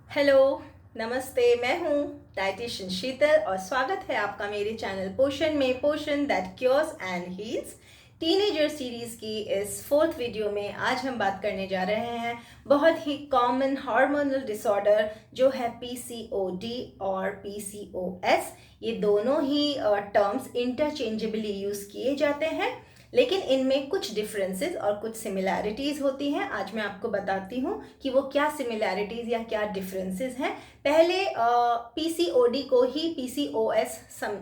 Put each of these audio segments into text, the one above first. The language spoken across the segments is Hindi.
हेलो, नमस्ते। मैं हूँ डाइटिशियन शीतल और स्वागत है आपका मेरे चैनल पोषण में, Poshan that cures and heals teenager series की इस फोर्थ वीडियो में आज हम बात करने जा रहे हैं बहुत ही कॉमन हार्मोनल डिसऑर्डर जो है पीसीओडी और पीसीओएस। ये दोनों ही टर्म्स इंटरचेंजेबली यूज किए जाते हैं, लेकिन इनमें कुछ डिफरेंसेस और कुछ सिमिलैरिटीज होती हैं। आज मैं आपको बताती हूँ कि वो क्या सिमिलैरिटीज या क्या डिफरेंसेस हैं। पहले पीसीओडी को ही पीसीओएस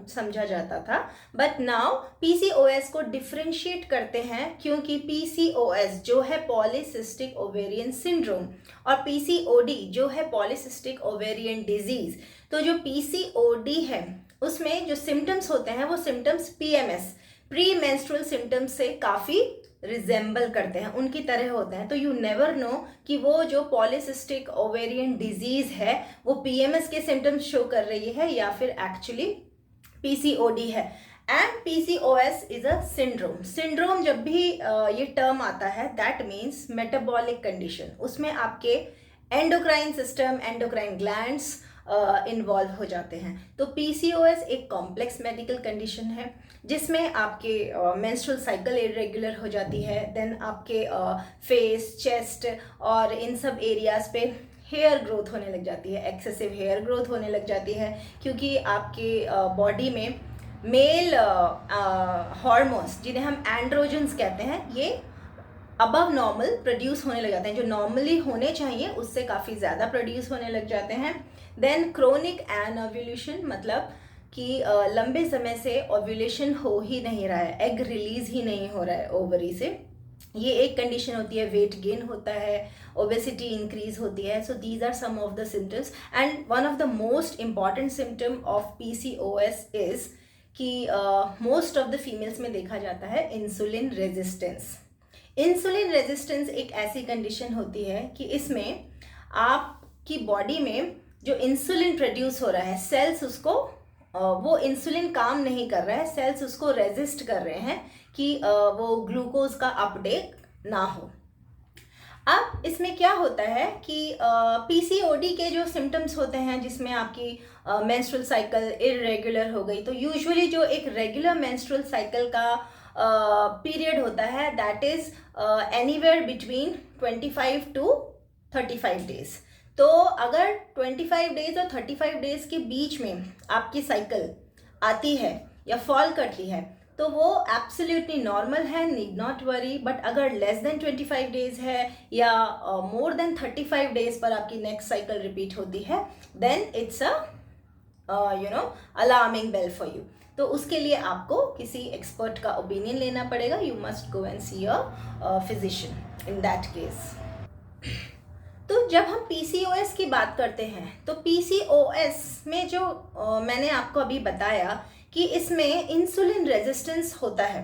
समझा जाता था, बट नाउ पीसीओएस को डिफरेंशिएट करते हैं क्योंकि पीसीओएस जो है पॉलीसिस्टिक ओवेरियन सिंड्रोम और पीसीओडी जो है पॉलीसिस्टिक ओवेरियन डिजीज। तो जो पीसीओडी है उसमें जो सिम्टम्स होते हैं वो symptoms PMS pre menstrual symptoms से काफ़ी रिजेंबल करते हैं, उनकी तरह होते हैं। तो यू नेवर नो कि वो जो पॉलीसिस्टिक ओवेरियन डिजीज है वो पीएमएस के सिम्टम्स शो कर रही है या फिर एक्चुअली पीसीओडी है। And PCOS is a syndrome जब भी ये टर्म आता है दैट मीन्स मेटाबॉलिक कंडीशन। उसमें आपके endocrine system, endocrine glands involve हो जाते हैं। तो पीसीओएस एक कॉम्प्लेक्स मेडिकल कंडीशन है जिसमें आपके मेंस्ट्रुअल साइकिल इरेगुलर हो जाती है, देन आपके फेस, चेस्ट और इन सब एरियाज पे हेयर ग्रोथ होने लग जाती है, एक्सेसिव हेयर ग्रोथ होने लग जाती है क्योंकि आपके बॉडी में मेल हार्मोन्स जिन्हें हम एंड्रोजन्स कहते हैं ये अबव नॉर्मल प्रोड्यूस होने लग जाते हैं, जो नॉर्मली होने चाहिए उससे काफ़ी ज़्यादा प्रोड्यूस होने लग जाते हैं। देन क्रोनिक एनोव्यूलेशन, मतलब कि लंबे समय से ओव्यूलेशन हो ही नहीं रहा है, एग रिलीज ही नहीं हो रहा है ओवरी से, ये एक कंडीशन होती है। वेट गेन होता है, ओबेसिटी इंक्रीज होती है। So these are some of the symptoms and one of the most important symptom of PCOS is कि मोस्ट ऑफ द फीमेल्स में देखा जाता है इंसुलिन रेजिस्टेंस। इंसुलिन रेजिस्टेंस एक ऐसी कंडीशन होती है कि इसमें आपकी बॉडी में जो इंसुलिन प्रोड्यूस हो रहा है, सेल्स उसको वो इंसुलिन काम नहीं कर रहा है, सेल्स उसको रेजिस्ट कर रहे हैं कि वो ग्लूकोज का अपटेक ना हो। अब इसमें क्या होता है कि पीसीओडी के जो सिम्टम्स होते हैं जिसमें आपकी मेंस्ट्रुअल साइकिल इरेगुलर हो गई, तो यूजुअली जो एक रेगुलर मेंस्ट्रुअल साइकिल का पीरियड होता है that is anywhere between 25 to 35 days. तो अगर 25 डेज और 35 डेज के बीच में आपकी साइकिल आती है या फॉल करती है तो वो एब्सोल्युटली नॉर्मल है, नीड नॉट वरी। बट अगर लेस देन 25 डेज है या मोर देन 35 डेज पर आपकी नेक्स्ट साइकिल रिपीट होती है then it's a alarming bell for you. तो उसके लिए आपको किसी एक्सपर्ट का ओपिनियन लेना पड़ेगा। You must go and see a physician in that case. तो जब हम पीसीओएस की बात करते हैं तो पीसीओएस में जो मैंने आपको अभी बताया कि इसमें इंसुलिन रेजिस्टेंस होता है।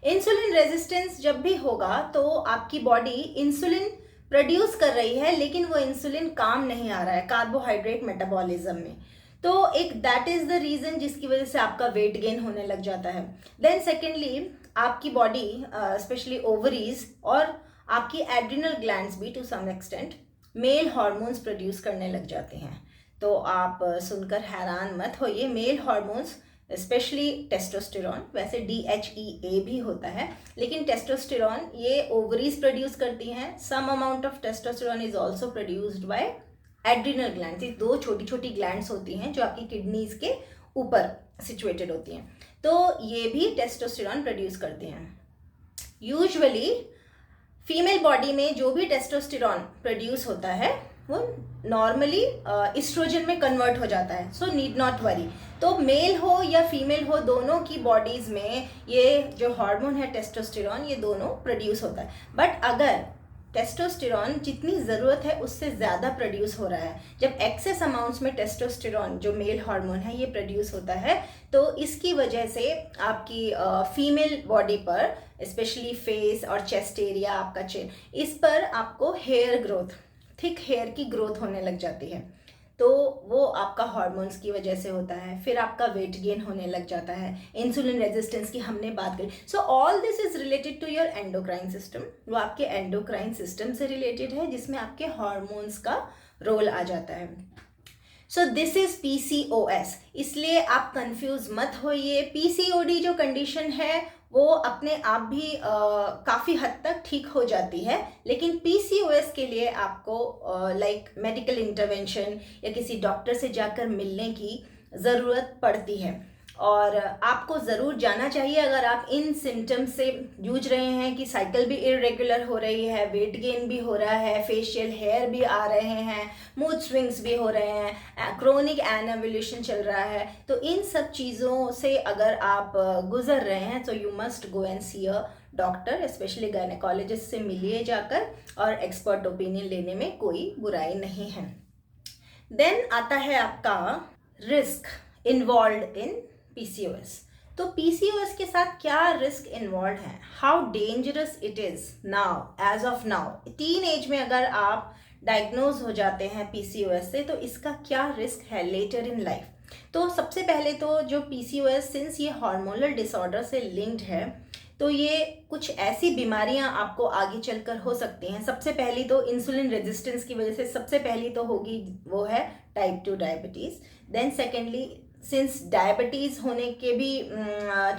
इंसुलिन रेजिस्टेंस जब भी होगा तो आपकी बॉडी इंसुलिन प्रोड्यूस कर रही है लेकिन वो इंसुलिन काम नहीं आ रहा है कार्बोहाइड्रेट मेटाबॉलिज्म में। तो एक दैट इज द रीजन जिसकी वजह से आपका वेट गेन होने लग जाता है। देन सेकेंडली आपकी बॉडी स्पेशली ओवरीज और आपकी एड्रिनल ग्लैंड्स भी to some extent male hormones produce करने लग जाते हैं। तो आप सुनकर हैरान मत होइए, मेल हार्मोन्स स्पेशली टेस्टोस्टेरॉन, वैसे DHEA भी होता है लेकिन टेस्टोस्टेरॉन ये ओवरीज प्रोड्यूस करती हैं। Some amount of testosterone is also produced by adrenal glands. ये दो छोटी छोटी ग्लैंड्स होती हैं जो आपकी किडनीज के ऊपर सिचुएटेड होती हैं, तो ये भी टेस्टोस्टेरॉन प्रोड्यूस करती हैं। यूजुअली फीमेल बॉडी में जो भी टेस्टोस्टेरॉन प्रोड्यूस होता है वो नॉर्मली इस्ट्रोजन में कन्वर्ट हो जाता है, सो नीड नॉट वरी। तो मेल हो या फीमेल हो दोनों की बॉडीज में ये जो हार्मोन है टेस्टोस्टेरॉन ये दोनों प्रोड्यूस होता है। बट अगर टेस्टोस्टेरॉन जितनी ज़रूरत है उससे ज़्यादा प्रोड्यूस हो रहा है, जब एक्सेस अमाउंट्स में टेस्टोस्टेरॉन जो मेल हार्मोन है ये प्रोड्यूस होता है तो इसकी वजह से आपकी फीमेल बॉडी पर स्पेशली फेस और चेस्ट एरिया, आपका चिन, इस पर आपको हेयर ग्रोथ, थिक हेयर की ग्रोथ होने लग जाती है। तो वो आपका हार्मोन्स की वजह से होता है। फिर आपका वेट गेन होने लग जाता है, इंसुलिन रेजिस्टेंस की हमने बात करी। So all this is related to your endocrine system. वो आपके एंडोक्राइन सिस्टम से रिलेटेड है जिसमें आपके हार्मोन्स का रोल आ जाता है। सो दिस इज PCOS, इसलिए आप कंफ्यूज मत होइए। PCOD जो कंडीशन है वो अपने आप भी काफ़ी हद तक ठीक हो जाती है, लेकिन PCOS के लिए आपको लाइक मेडिकल इंटरवेंशन या किसी डॉक्टर से जाकर मिलने की ज़रूरत पड़ती है। और आपको ज़रूर जाना चाहिए अगर आप इन सिम्टम्स से जूझ रहे हैं कि साइकिल भी इरेगुलर हो रही है, वेट गेन भी हो रहा है, फेशियल हेयर भी आ रहे हैं, मूड स्विंग्स भी हो रहे हैं, क्रोनिक एनवल्यूशन चल रहा है। तो इन सब चीज़ों से अगर आप गुजर रहे हैं तो you must go and see a doctor, specially gynaecologist से मिलिए जाकर, और एक्सपर्ट ओपिनियन लेने में कोई बुराई नहीं है। देन आता है आपका रिस्क इन्वॉल्व इन PCOS। तो PCOS के साथ क्या रिस्क इन्वॉल्व है, how dangerous it is now, as of now, teenage में अगर आप डायग्नोज हो जाते हैं PCOS से तो इसका क्या रिस्क है लेटर इन लाइफ। तो सबसे पहले तो जो PCOS, सिंस ये हार्मोनल डिसऑर्डर से लिंक्ड है, तो ये कुछ ऐसी बीमारियां आपको आगे चलकर हो सकती हैं। सबसे पहली तो इंसुलिन रेजिस्टेंस की वजह से सबसे पहली तो होगी, वो है type 2 diabetes. Then secondly, since diabetes होने के भी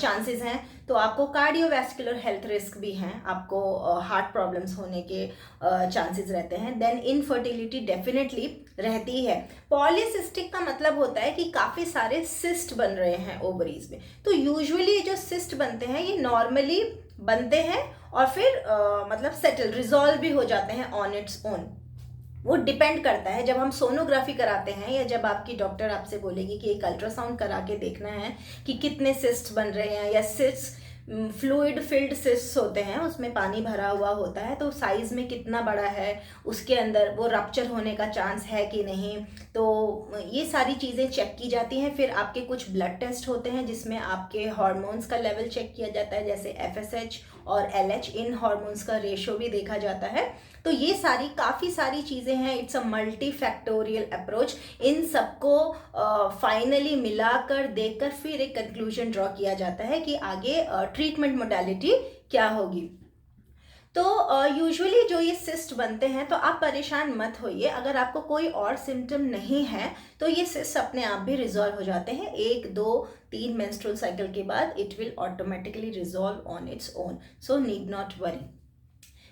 चांसेस हैं, तो आपको कार्डियोवैस्कुलर हेल्थ रिस्क भी हैं, आपको हार्ट प्रॉब्लम्स होने के चांसेस रहते हैं। देन इनफर्टिलिटी डेफिनेटली रहती है। पॉलीसिस्टिक का मतलब होता है कि काफ़ी सारे सिस्ट बन रहे हैं ओवरीज में। तो यूजुअली जो सिस्ट बनते हैं ये नॉर्मली बनते हैं और फिर मतलब सेटल रिजॉल्व भी हो जाते हैं ऑन इट्स ओन। वो डिपेंड करता है, जब हम सोनोग्राफी कराते हैं या जब आपकी डॉक्टर आपसे बोलेगी कि एक अल्ट्रासाउंड करा के देखना है कि कितने सिस्ट बन रहे हैं, या सिस्ट फ्लूइड फिल्ड सिस्ट होते हैं, उसमें पानी भरा हुआ होता है, तो साइज़ में कितना बड़ा है, उसके अंदर वो रप्चर होने का चांस है कि नहीं, तो ये सारी चीज़ें चेक की जाती हैं। फिर आपके कुछ ब्लड टेस्ट होते हैं जिसमें आपके हार्मोन्स का लेवल चेक किया जाता है, जैसे FSH और LH, इन हार्मोन्स का रेशो भी देखा जाता है। तो ये सारी काफ़ी सारी चीज़ें हैं, it's a multifactorial approach. इन सबको फाइनली मिलाकर देखकर फिर एक कंक्लूजन ड्रॉ किया जाता है कि आगे ट्रीटमेंट मोडालिटी क्या होगी। तो यूजुअली जो ये सिस्ट बनते हैं, तो आप परेशान मत होइए, अगर आपको कोई और सिम्टम नहीं है तो ये सिस्ट अपने आप भी रिजॉल्व हो जाते हैं। 1, 2, 3 मेंस्ट्रुअल साइकिल के बाद it will automatically resolve on its own, so need not worry.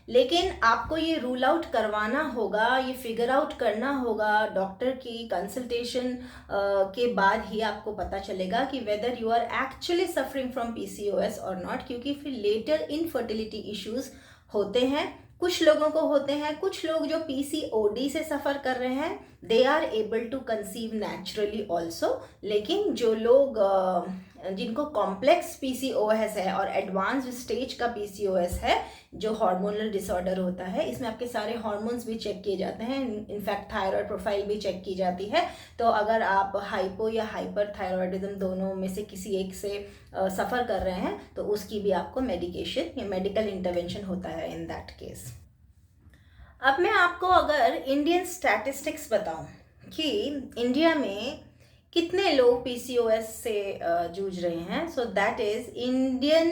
लेकिन आपको ये रूल आउट करवाना होगा, ये फिगर आउट करना होगा, डॉक्टर की कंसल्टेशन के बाद ही आपको पता चलेगा कि whether you are actually suffering from PCOS और नॉट, क्योंकि फिर लेटर इनफर्टिलिटी इश्यूज होते हैं। कुछ लोगों को होते हैं, कुछ लोग जो PCOD से सफ़र कर रहे हैं they are able to conceive naturally also. लेकिन जो लोग जिनको कॉम्प्लेक्स PCOS है और एडवांस्ड स्टेज का PCOS है, जो हार्मोनल डिसऑर्डर होता है, इसमें आपके सारे हार्मोन्स भी चेक किए जाते हैं, इनफैक्ट थायराइड प्रोफाइल भी चेक की जाती है। तो अगर आप हाइपो या हाइपर थायराइडिज्म दोनों में से किसी एक से सफ़र कर रहे हैं तो उसकी भी आपको मेडिकेशन या मेडिकल इंटरवेंशन होता है इन दैट केस। अब मैं आपको अगर इंडियन स्टैटिस्टिक्स बताऊं कि इंडिया में कितने लोग PCOS से जूझ रहे हैं, सो दैट इज़ इंडियन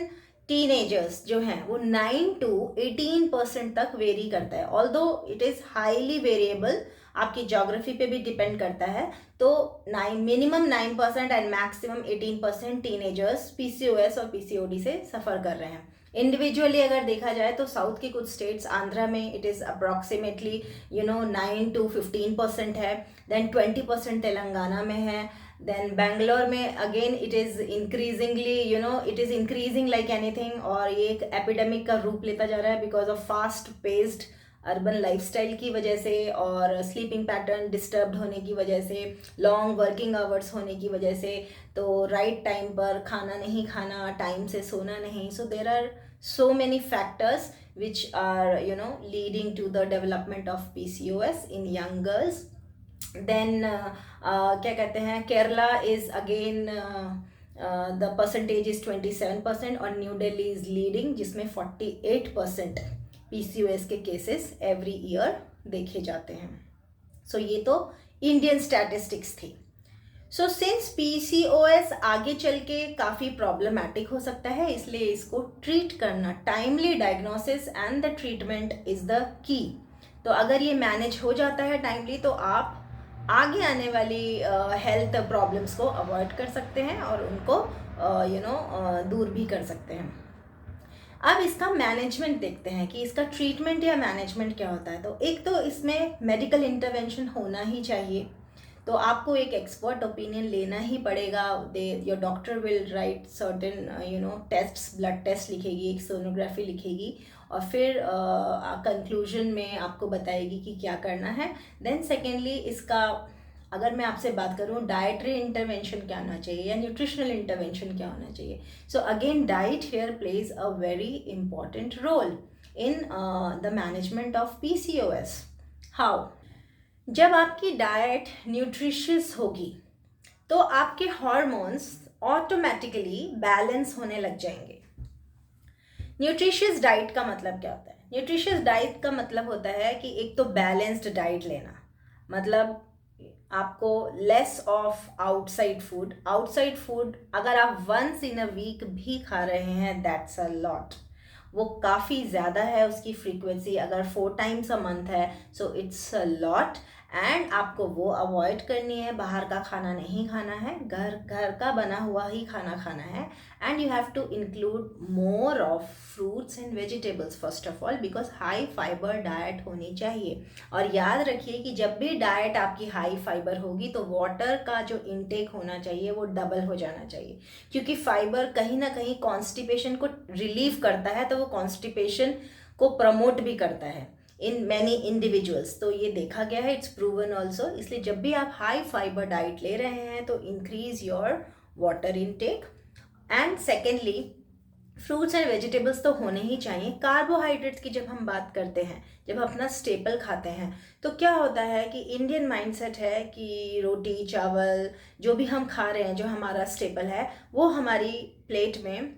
टीनेजर्स जो हैं वो 9 to 18% तक वेरी करता है। Although it is highly variable, आपकी ज्योग्राफी पे भी डिपेंड करता है। तो minimum 9% and maximum 18% teenagers PCOS और PCOD से सफ़र कर रहे हैं। इंडिविजुअली अगर देखा जाए तो साउथ के कुछ स्टेट्स, आंध्रा में इट इज़ अप्रॉक्सीमेटली 9 to 15% है, देन 20% तेलंगाना में है, देन बेंगलोर में again it is increasingly it is increasing like anything, और ये एक एपिडेमिक का रूप लेता जा रहा है because of fast paced urban lifestyle की वजह से और स्लीपिंग पैटर्न डिस्टर्ब्ड होने की वजह से, लॉन्ग वर्किंग आवर्स होने की वजह से, तो राइट टाइम पर खाना नहीं खाना, टाइम से सोना नहीं, so there are so many factors which are leading to the development of PCOS in young girls. Then क्या कहते हैं, Kerala is again the percentage is 27% और न्यू दिल्ली is leading जिसमें 48% PCOS के केसेस एवरी ईयर देखे जाते हैं। सो ये तो इंडियन स्टैटिस्टिक्स थी। सो सिंस PCOS आगे चल के काफ़ी प्रॉब्लमैटिक हो सकता है, इसलिए इसको ट्रीट करना, timely diagnosis and the treatment is the key. तो अगर ये मैनेज हो जाता है टाइमली तो आप आगे आने वाली हेल्थ प्रॉब्लम्स को अवॉइड कर सकते हैं और उनको दूर भी कर सकते हैं। अब इसका मैनेजमेंट देखते हैं कि इसका ट्रीटमेंट या मैनेजमेंट क्या होता है। तो एक तो इसमें मेडिकल इंटरवेंशन होना ही चाहिए, तो आपको एक एक्सपर्ट ओपिनियन लेना ही पड़ेगा। Your doctor will write certain tests, blood test लिखेगी, एक सोनोग्राफी लिखेगी और फिर कंक्लूजन में आपको बताएगी कि क्या करना है। देन सेकेंडली इसका अगर मैं आपसे बात करूँ डाइटरी इंटरवेंशन क्या होना चाहिए या न्यूट्रिशनल इंटरवेंशन क्या होना चाहिए। So again diet here plays a very important role in the management of PCOS। How? जब आपकी डाइट न्यूट्रिशियस होगी तो आपके हार्मोन्स ऑटोमेटिकली बैलेंस होने लग जाएंगे। न्यूट्रिशियस डाइट का मतलब क्या होता है? न्यूट्रिशियस डाइट का मतलब होता है कि एक तो बैलेंस्ड डाइट लेना, मतलब आपको less of outside food. Outside food अगर आप वंस इन अ वीक भी खा रहे हैं दैट्स अ लॉट, वो काफ़ी ज़्यादा है उसकी फ्रीक्वेंसी। अगर 4 टाइम्स अ मंथ है so it's a lot and आपको वो अवॉइड करनी है। बाहर का खाना नहीं खाना है, घर का बना हुआ ही खाना खाना है। And you have to include more of fruits and vegetables first of all, because high fibre diet होनी चाहिए। और याद रखिए कि जब भी डाइट आपकी हाई फाइबर होगी तो वाटर का जो इनटेक होना चाहिए वो डबल हो जाना चाहिए, क्योंकि फाइबर कहीं ना कहीं कॉन्स्टिपेशन को रिलीव करता है, तो वो कॉन्स्टिपेशन को प्रमोट भी करता है इन मैनी इंडिविजुअल्स। तो ये देखा गया है, इट्स प्रूवन ऑल्सो। इसलिए जब भी आप हाई फाइबर डाइट ले रहे हैं तो increase your water intake. And secondly fruits and vegetables तो होने ही चाहिए। कार्बोहाइड्रेट्स की जब हम बात करते हैं, जब अपना स्टेपल खाते हैं, तो क्या होता है कि इंडियन माइंडसेट है कि रोटी चावल जो भी हम खा रहे हैं, जो हमारा स्टेपल है, वो हमारी प्लेट में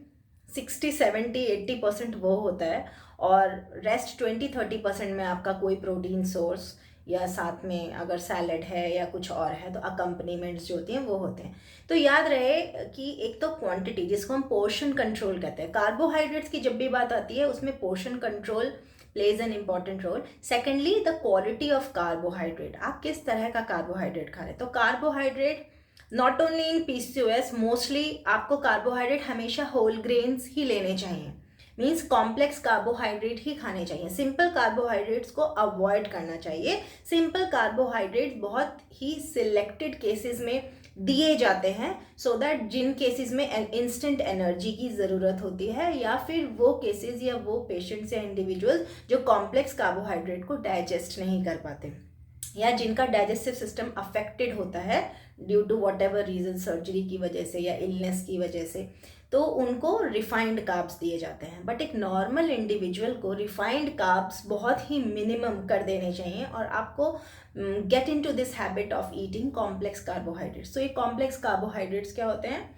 60, 70, 80% वो होता है और रेस्ट 20-30% में आपका कोई प्रोटीन सोर्स या साथ में अगर सैलड है या कुछ और है तो अकम्पनीमेंट्स जो होती हैं वो होते हैं। तो याद रहे कि एक तो क्वांटिटी, जिसको हम पोर्शन कंट्रोल कहते हैं, कार्बोहाइड्रेट्स की जब भी बात आती है उसमें portion control plays an important role. Secondly the quality of carbohydrate, आप किस तरह का कार्बोहाइड्रेट खा रहे हैं। तो carbohydrate not only in PCOS, mostly आपको कार्बोहाइड्रेट हमेशा होल ग्रेन्स ही लेने चाहिए, मीन्स कॉम्प्लेक्स कार्बोहाइड्रेट ही खाने चाहिए। सिंपल कार्बोहाइड्रेट्स को अवॉइड करना चाहिए। सिंपल कार्बोहाइड्रेट्स बहुत ही सिलेक्टेड केसेस में दिए जाते हैं, सो दैट जिन केसेस में इंस्टेंट एनर्जी की ज़रूरत होती है या फिर वो केसेस या वो पेशेंट्स या इंडिविजुअल्स जो कॉम्प्लेक्स कार्बोहाइड्रेट को डाइजेस्ट नहीं कर पाते या जिनका डाइजेस्टिव सिस्टम अफेक्टेड होता है due to whatever reason, surgery की वजह से या इलनेस की वजह से, तो उनको रिफाइंड कार्ब्स दिए जाते हैं। बट एक नॉर्मल इंडिविजुअल को रिफाइंड कार्ब्स बहुत ही मिनिमम कर देने चाहिए और आपको get into this habit of eating complex carbohydrates. तो ये कॉम्प्लेक्स कार्बोहाइड्रेट्स क्या होते हैं?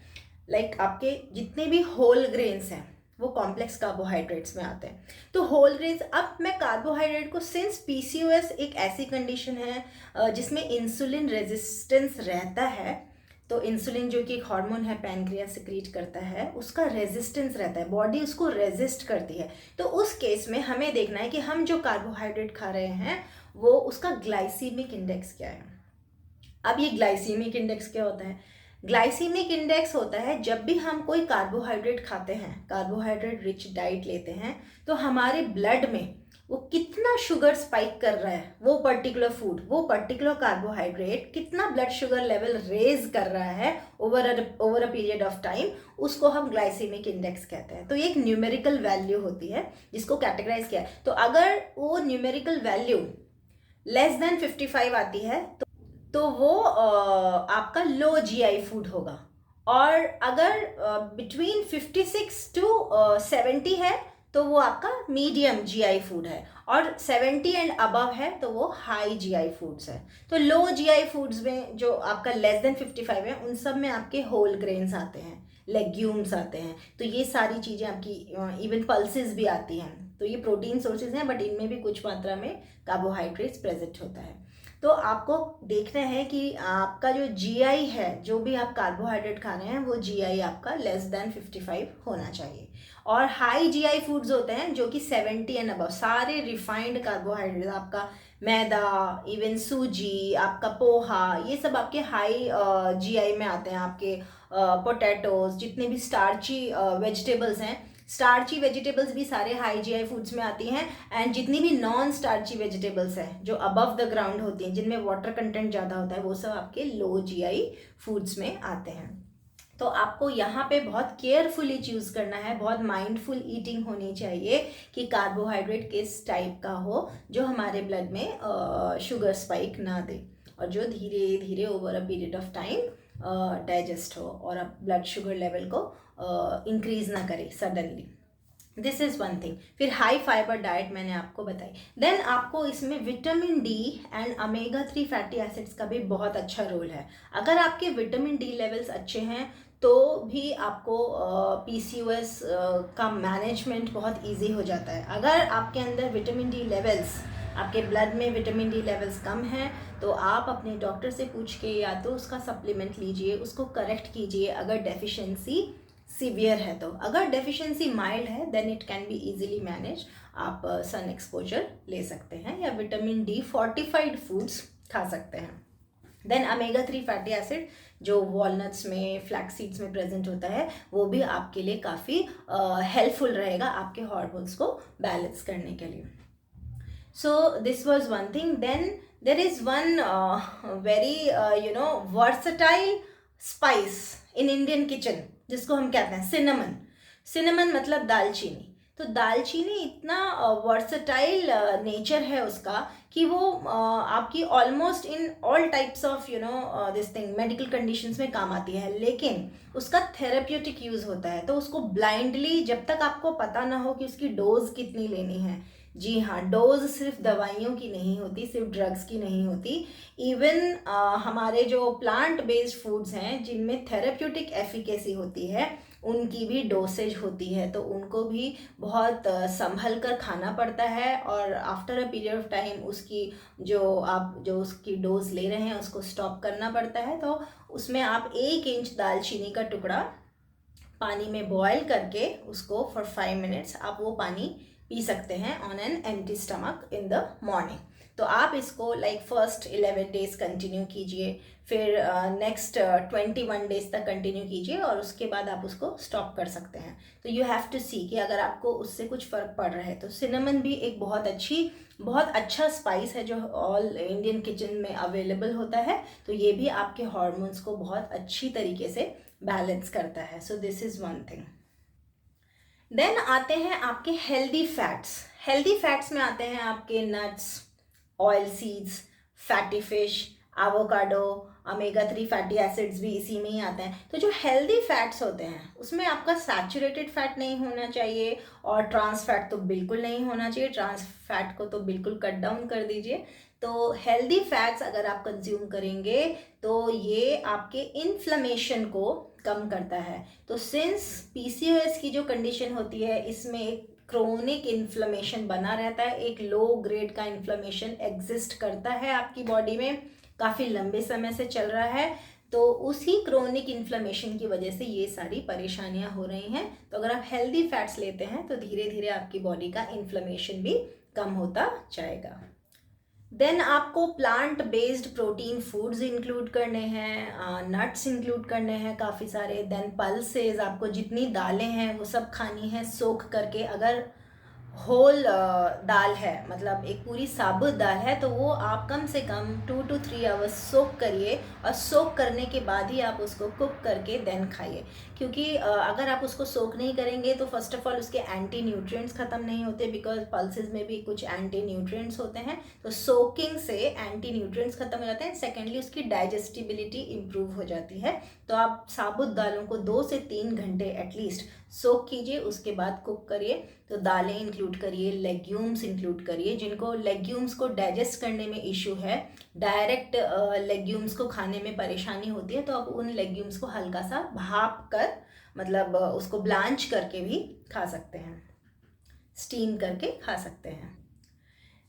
लाइक आपके जितने भी होल ग्रेन्स हैं वो कॉम्प्लेक्स कार्बोहाइड्रेट्स में आते हैं। तो होल ग्रेन्स, अब मैं कार्बोहाइड्रेट को, सिंस PCOS एक ऐसी कंडीशन है जिसमें इंसुलिन रेजिस्टेंस रहता है, तो इंसुलिन जो कि एक हार्मोन है पैनक्रियास सिक्रीट करता है, उसका रेजिस्टेंस रहता है, बॉडी उसको रेजिस्ट करती है। तो उस केस में हमें देखना है कि हम जो कार्बोहाइड्रेट खा रहे हैं वो उसका ग्लाइसीमिक इंडेक्स क्या है। अब ये ग्लाइसीमिक इंडेक्स क्या होता है? ग्लाइसीमिक इंडेक्स होता है जब भी हम कोई कार्बोहाइड्रेट खाते हैं, कार्बोहाइड्रेट रिच डाइट लेते हैं, तो हमारे ब्लड में वो कितना शुगर स्पाइक कर रहा है, वो पर्टिकुलर फूड, वो पर्टिकुलर कार्बोहाइड्रेट कितना ब्लड शुगर लेवल रेज कर रहा है over a period of time, उसको हम ग्लाइसीमिक इंडेक्स कहते हैं। तो ये एक न्यूमेरिकल वैल्यू होती है जिसको कैटेगराइज किया है। तो अगर वो न्यूमेरिकल वैल्यू लेस देन 55 आती है तो वो आपका लो GI फूड होगा, और अगर बिटवीन 56 to 70 है तो वो आपका मीडियम GI फूड है, और 70 एंड अबव है तो वो हाई GI फूड्स है। तो लो GI फूड्स में जो आपका लेस देन 55 है उन सब में आपके होल ग्रेन्स आते हैं, लेग्यूम्स आते हैं, तो ये सारी चीज़ें आपकी, इवन पल्सेस भी आती हैं। तो ये प्रोटीन सोर्सेज हैं बट इनमें भी कुछ मात्रा में कार्बोहाइड्रेट्स प्रेजेंट होता है। तो आपको देखना है कि आपका जो जीआई है, जो भी आप कार्बोहाइड्रेट खा रहे हैं, वो जीआई आपका लेस देन 55 होना चाहिए। और हाई जीआई फूड्स होते हैं जो कि 70 एंड अबव, सारे रिफाइंड कार्बोहाइड्रेट, आपका मैदा, इवन सूजी, आपका पोहा, ये सब आपके हाई जीआई में आते हैं। आपके पोटैटोज, जितने भी स्टार्ची वेजिटेबल्स हैं, स्टार्ची वेजिटेबल्स भी सारे हाई जीआई फूड्स में आती हैं। एंड जितनी भी नॉन स्टार्ची वेजिटेबल्स हैं जो अबव द ग्राउंड होती हैं, जिनमें वाटर कंटेंट ज़्यादा होता है, वो सब आपके लो जीआई फूड्स में आते हैं। तो आपको यहाँ पे बहुत केयरफुली चूज़ करना है, बहुत माइंडफुल ईटिंग होनी चाहिए कि कार्बोहाइड्रेट किस टाइप का हो जो हमारे ब्लड में शुगर स्पाइक ना दे, और जो धीरे धीरे over a period of time digest हो और अब ब्लड शुगर लेवल को इंक्रीज ना करे suddenly. This is one thing. फिर हाई फाइबर डाइट मैंने आपको बताई। देन आपको इसमें vitamin D and omega 3 fatty acids का भी बहुत अच्छा रोल है। अगर आपके विटामिन डी लेवल्स अच्छे हैं तो भी आपको पीसीओएस का मैनेजमेंट बहुत इजी हो जाता है। अगर आपके अंदर विटामिन डी लेवल्स, आपके ब्लड में विटामिन डी लेवल्स कम हैं, तो आप अपने डॉक्टर से पूछ के या तो उसका सप्लीमेंट लीजिए, उसको करेक्ट कीजिए अगर डेफिशिएंसी सीवियर है तो। अगर डेफिशिएंसी माइल्ड है then it can be easily manage. आप सन एक्सपोजर ले सकते हैं या विटामिन डी फोर्टिफाइड फूड्स खा सकते हैं। देन ओमेगा 3 फैटी एसिड जो वॉलनट्स में, फ्लैक्स सीड्स में प्रेजेंट होता है, वो भी आपके लिए काफ़ी हेल्पफुल रहेगा आपके हार्मोन्स को बैलेंस करने के लिए। So this was one thing. Then there is one very versatile spice in Indian kitchen जिसको हम कहते हैं सिनेमन। सिनेमन मतलब दालचीनी। तो दालचीनी इतना वर्सटाइल नेचर है उसका कि वो आपकी almost in all types of this thing medical conditions में काम आती है, लेकिन उसका थेरेप्यूटिक यूज़ होता है। तो उसको ब्लाइंडली, जब तक आपको पता ना हो कि उसकी डोज कितनी लेनी है, जी हाँ, डोज सिर्फ दवाइयों की नहीं होती, सिर्फ ड्रग्स की नहीं होती। इवन हमारे जो प्लांट बेस्ड फूड्स हैं जिनमें थेरेप्यूटिक एफिकेसी होती है, उनकी भी डोसेज होती है। तो उनको भी बहुत संभल कर खाना पड़ता है, और after a period of time उसकी जो उसकी डोज ले रहे हैं उसको स्टॉप करना पड़ता है। तो उसमें आप 1 इंच दालचीनी का टुकड़ा पानी में बॉयल करके उसको फॉर 5 मिनट्स आप वो पानी पी सकते हैं on an empty stomach in the morning. तो आप इसको लाइक फर्स्ट 11 डेज कंटिन्यू कीजिए, फिर नेक्स्ट 21 डेज तक कंटिन्यू कीजिए, और उसके बाद आप उसको स्टॉप कर सकते हैं। तो यू हैव टू सी कि अगर आपको उससे कुछ फ़र्क पड़ रहा है। तो सिनेमन भी एक बहुत अच्छा स्पाइस है जो ऑल इंडियन किचन में अवेलेबल होता है। तो ये भी आपके हार्मोन्स को बहुत अच्छी तरीके से बैलेंस करता है। So this is one thing. Then आते हैं आपके हेल्दी फैट्स। हेल्दी फैट्स में आते हैं आपके nuts, oil seeds, fatty fish, avocado, omega 3 fatty acids भी इसी में ही आते हैं। तो जो हेल्दी फैट्स होते हैं उसमें आपका सैचुरेटेड फैट नहीं होना चाहिए, और ट्रांस फैट तो बिल्कुल नहीं होना चाहिए। ट्रांस फैट को तो बिल्कुल कट डाउन कर दीजिए। तो हेल्दी फैट्स अगर आप कंज्यूम करेंगे तो ये आपके इन्फ्लेमेशन को कम करता है। तो सिंस पीसीओएस की जो कंडीशन होती है, इसमें एक क्रोनिक इन्फ्लेमेशन बना रहता है, एक लो ग्रेड का इन्फ्लेमेशन एग्जिस्ट करता है आपकी बॉडी में, काफ़ी लंबे समय से चल रहा है। तो उसी क्रोनिक इन्फ्लेमेशन की वजह से ये सारी परेशानियां हो रही हैं। तो अगर आप हेल्दी फैट्स लेते हैं तो धीरे धीरे आपकी बॉडी का इन्फ्लेमेशन भी कम होता जाएगा। देन आपको plant based protein foods include करने हैं, नट्स इंक्लूड करने हैं काफ़ी सारे। देन पल्सेस, आपको जितनी दालें हैं वो सब खानी है सोख करके। अगर होल दाल है, मतलब एक पूरी साबुत दाल है, तो वो आप कम से कम 2 to 3 आवर्स सोक करिए, और सोक करने के बाद ही आप उसको कुक करके देन खाइए। क्योंकि अगर आप उसको सोक नहीं करेंगे तो फर्स्ट ऑफ ऑल उसके एंटी न्यूट्रिएंट्स ख़त्म नहीं होते, बिकॉज पल्सेस में भी कुछ एंटी न्यूट्रिएंट्स होते हैं। तो सोकिंग से एंटी न्यूट्रिएंट्स ख़त्म हो जाते हैं। सेकेंडली उसकी डाइजेस्टिबिलिटी इम्प्रूव हो जाती है। तो आप साबुत दालों को 2 से 3 घंटे एटलीस्ट सोक कीजिए, उसके बाद कुक करिए। तो दालें इंक्लूड करिए, लेग्यूम्स इंक्लूड करिए। जिनको लेग्यूम्स को डाइजेस्ट करने में इशू है, डायरेक्ट लेग्यूम्स को खाने में परेशानी होती है, तो आप उन लेग्यूम्स को हल्का सा भाप कर, मतलब उसको ब्लांच करके भी खा सकते हैं, स्टीम करके खा सकते हैं।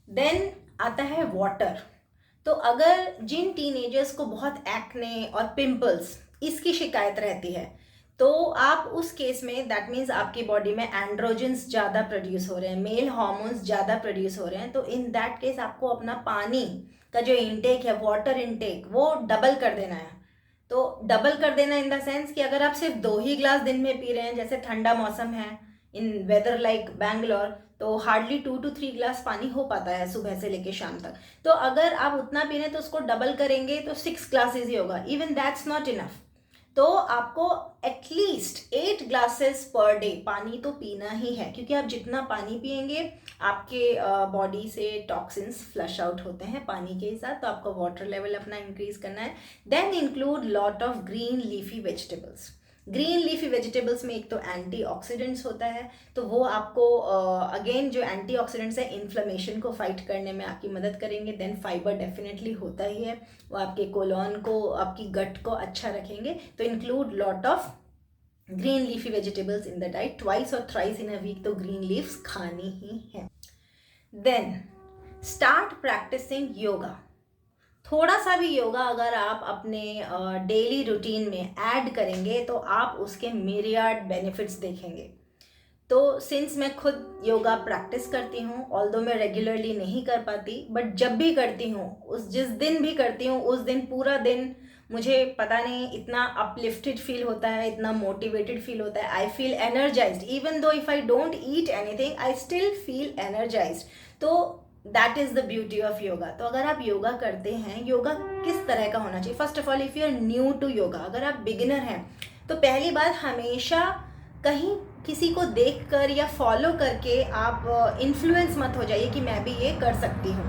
देन आता है वाटर। तो अगर जिन टीनेजर्स को बहुत एक्ने और पिंपल्स इसकी शिकायत रहती है, तो आप उस केस में दैट मीन्स आपकी बॉडी में एंड्रोजन्स ज़्यादा प्रोड्यूस हो रहे हैं, मेल हार्मोन्स ज़्यादा प्रोड्यूस हो रहे हैं, तो इन दैट केस आपको अपना पानी का जो इंटेक है, वाटर इंटेक, वो डबल कर देना है। तो डबल कर देना इन द सेंस कि अगर आप सिर्फ 2 ही ग्लास दिन में पी रहे हैं, जैसे ठंडा मौसम है इन वेदर लाइक बैंगलोर, तो हार्डली 2 to 3 ग्लास पानी हो पाता है सुबह से लेके शाम तक। तो अगर आप उतना पी रहे हैं तो उसको डबल करेंगे तो 6 ग्लासेस ही होगा। Even that's not enough. तो आपको एटलीस्ट 8 ग्लासेस पर डे पानी तो पीना ही है, क्योंकि आप जितना पानी पिएंगे आपके बॉडी से टॉक्सिन्स फ्लश आउट होते हैं पानी के साथ। तो आपको वाटर लेवल अपना इंक्रीज करना है। Then include lot of green leafy vegetables. Green leafy vegetables में एक तो एंटीऑक्सीडेंट्स होता है, तो वो आपको अगेन जो एंटीऑक्सीडेंट्स है इन्फ्लेमेशन को फाइट करने में आपकी मदद करेंगे। देन फाइबर डेफिनेटली होता ही है, वो आपके कोलोन को, आपकी गट को अच्छा रखेंगे। तो include lot of green leafy vegetables in the diet. Twice और थ्राइस इन अ वीक तो ग्रीन लीव्स खानी ही है। Then start practising yoga. थोड़ा सा भी योगा अगर आप अपने डेली रूटीन में ऐड करेंगे तो आप उसके मिरियाड बेनिफिट्स देखेंगे। तो सिंस मैं खुद योगा प्रैक्टिस करती हूँ, ऑल्दो मैं रेगुलरली नहीं कर पाती, बट जब भी करती हूँ, उस जिस दिन भी करती हूँ उस दिन पूरा दिन मुझे पता नहीं इतना अपलिफ्टेड फील होता है, इतना मोटिवेटेड फील होता है। I feel energised even though if I don't eat anything, I still feel energised. तो that is the beauty of yoga. तो अगर आप योगा करते हैं, योगा किस तरह का होना चाहिए? First of all, if you are new to yoga, अगर आप बिगिनर हैं, तो पहली बात, हमेशा कहीं किसी को देखकर या फॉलो करके आप इन्फ्लुएंस मत हो जाइए कि मैं भी ये कर सकती हूँ।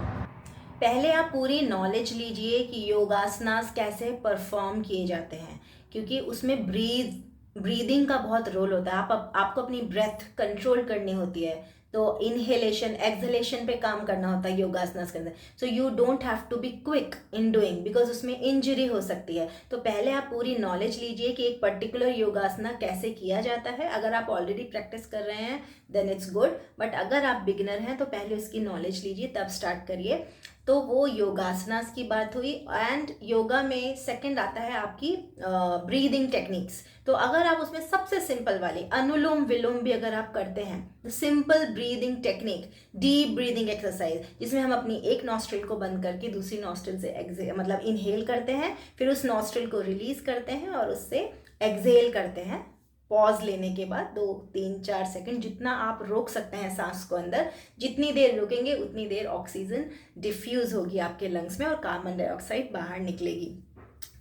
पहले आप पूरी नॉलेज लीजिए कि योगासनास कैसे परफॉर्म किए जाते हैं, क्योंकि उसमें ब्रीदिंग का बहुत रोल होता है। आपको अपनी ब्रेथ कंट्रोल करनी होती है, तो इनहेलेशन एक्सहेलेशन पे काम करना होता है योगासनास के अंदर। So you don't have to be quick in doing, because उसमें इंजरी हो सकती है। तो पहले आप पूरी नॉलेज लीजिए कि एक पर्टिकुलर योगासना कैसे किया जाता है। अगर आप ऑलरेडी प्रैक्टिस कर रहे हैं देन इट्स गुड, बट अगर आप बिगिनर हैं तो पहले उसकी नॉलेज लीजिए, तब स्टार्ट करिए। तो वो योगासनास की बात हुई। एंड योगा में सेकंड आता है आपकी ब्रीदिंग टेक्निक्स। तो अगर आप उसमें सबसे सिंपल वाली अनुलोम विलोम भी अगर आप करते हैं, simple breathing technique, deep breathing exercise, जिसमें हम अपनी एक नॉस्ट्रिल को बंद करके दूसरी नॉस्ट्रिल से मतलब इनहेल करते हैं, फिर उस नॉस्ट्रिल को रिलीज करते हैं और उससे एक्सहेल करते हैं। पॉज लेने के बाद 2-3-4 सेकंड जितना आप रोक सकते हैं सांस को अंदर, जितनी देर रोकेंगे उतनी देर ऑक्सीजन डिफ्यूज होगी आपके लंग्स में और कार्बन डाइऑक्साइड बाहर निकलेगी।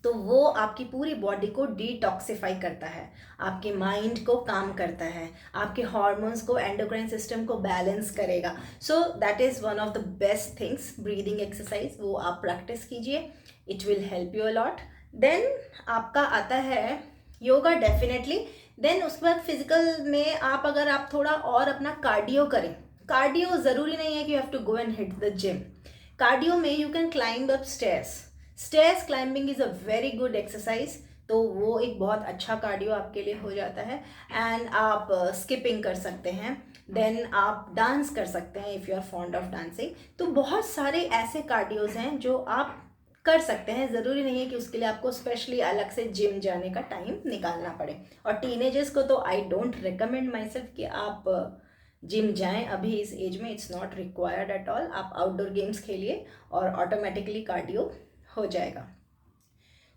तो वो आपकी पूरी बॉडी को डिटॉक्सिफाई करता है, आपके माइंड को काम करता है, आपके हार्मोन्स को, एंडोक्राइन सिस्टम को बैलेंस करेगा। So that is one of the best things, breathing exercise. वो आप प्रैक्टिस कीजिए, it will help you a lot. Then आपका आता है योगा डेफिनेटली। देन उसके बाद फिजिकल में अगर आप थोड़ा और अपना कार्डियो करें, कार्डियो ज़रूरी नहीं है कि you have to go and hit the gym. Cardio में you can climb up stairs climbing is a very good exercise. तो वो एक बहुत अच्छा कार्डियो आपके लिए हो जाता है। एंड आप स्किपिंग कर सकते हैं, देन आप डांस कर सकते हैं if you are fond of dancing. तो बहुत सारे ऐसे कार्डियोज हैं जो आप कर सकते हैं। ज़रूरी नहीं है कि उसके लिए आपको स्पेशली अलग से जिम जाने का टाइम निकालना पड़े। और टीनेजर्स को तो I don't recommend myself कि आप जिम जाएं अभी इस एज में, it's not required at all. आप आउटडोर गेम्स खेलिए और ऑटोमेटिकली कार्डियो हो जाएगा।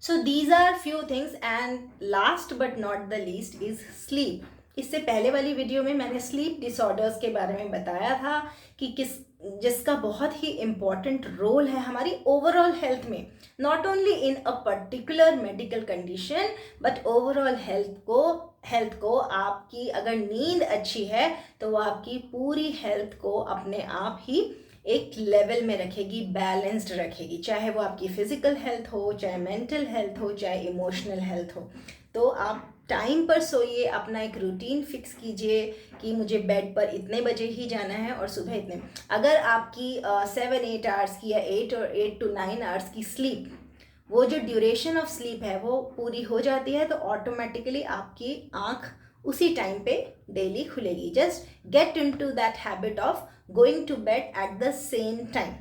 So these are few things. And last but not the least is sleep. इससे पहले वाली वीडियो में मैंने स्लीप डिसऑर्डर्स के बारे में बताया था कि जिसका बहुत ही इम्पॉर्टेंट रोल है हमारी ओवरऑल हेल्थ में, not only in a particular medical condition but overall health को आपकी अगर नींद अच्छी है तो वो आपकी पूरी हेल्थ को अपने आप ही एक लेवल में रखेगी, बैलेंस्ड रखेगी, चाहे वो आपकी फिजिकल हेल्थ हो, चाहे मेंटल हेल्थ हो, चाहे इमोशनल हेल्थ हो। तो आप टाइम पर सोइए, अपना एक रूटीन फिक्स कीजिए कि मुझे बेड पर इतने बजे ही जाना है और सुबह इतने। अगर आपकी 7-8 आवर्स की या 8 to 9 आवर्स की स्लीप, वो जो ड्यूरेशन ऑफ स्लीप है वो पूरी हो जाती है, तो ऑटोमेटिकली आपकी आँख उसी टाइम पे डेली खुलेगी। Just get into that habit of going to bed at the same time.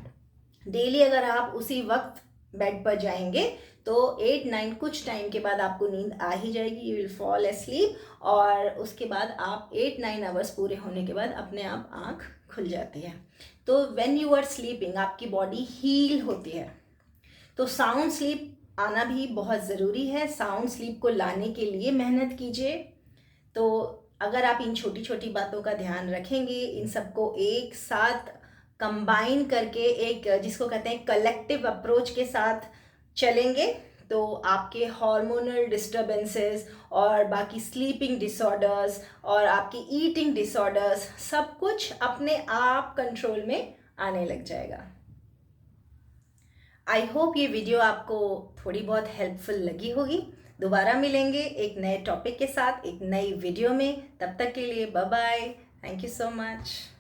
Daily अगर आप उसी वक्त बेड पर जाएंगे तो 8-9 कुछ टाइम के बाद आपको नींद आ ही जाएगी, यू विल फॉल एस्लीप, और उसके बाद आप 8-9 आवर्स पूरे होने के बाद अपने आप आँख खुल जाती है। तो व्हेन यू आर स्लीपिंग आपकी बॉडी हील होती है। तो साउंड स्लीप आना भी बहुत ज़रूरी है। साउंड स्लीप को लाने के लिए मेहनत कीजिए। तो अगर आप इन छोटी छोटी बातों का ध्यान रखेंगे, इन सबको एक साथ कंबाइन करके एक जिसको कहते हैं कलेक्टिव अप्रोच के साथ चलेंगे, तो आपके हार्मोनल डिस्टर्बेंसेस और बाकी स्लीपिंग डिसऑर्डर्स और आपकी ईटिंग डिसऑर्डर्स सब कुछ अपने आप कंट्रोल में आने लग जाएगा। आई होप ये वीडियो आपको थोड़ी बहुत हेल्पफुल लगी होगी। दोबारा मिलेंगे एक नए टॉपिक के साथ एक नई वीडियो में। तब तक के लिए bye bye. Thank you so much.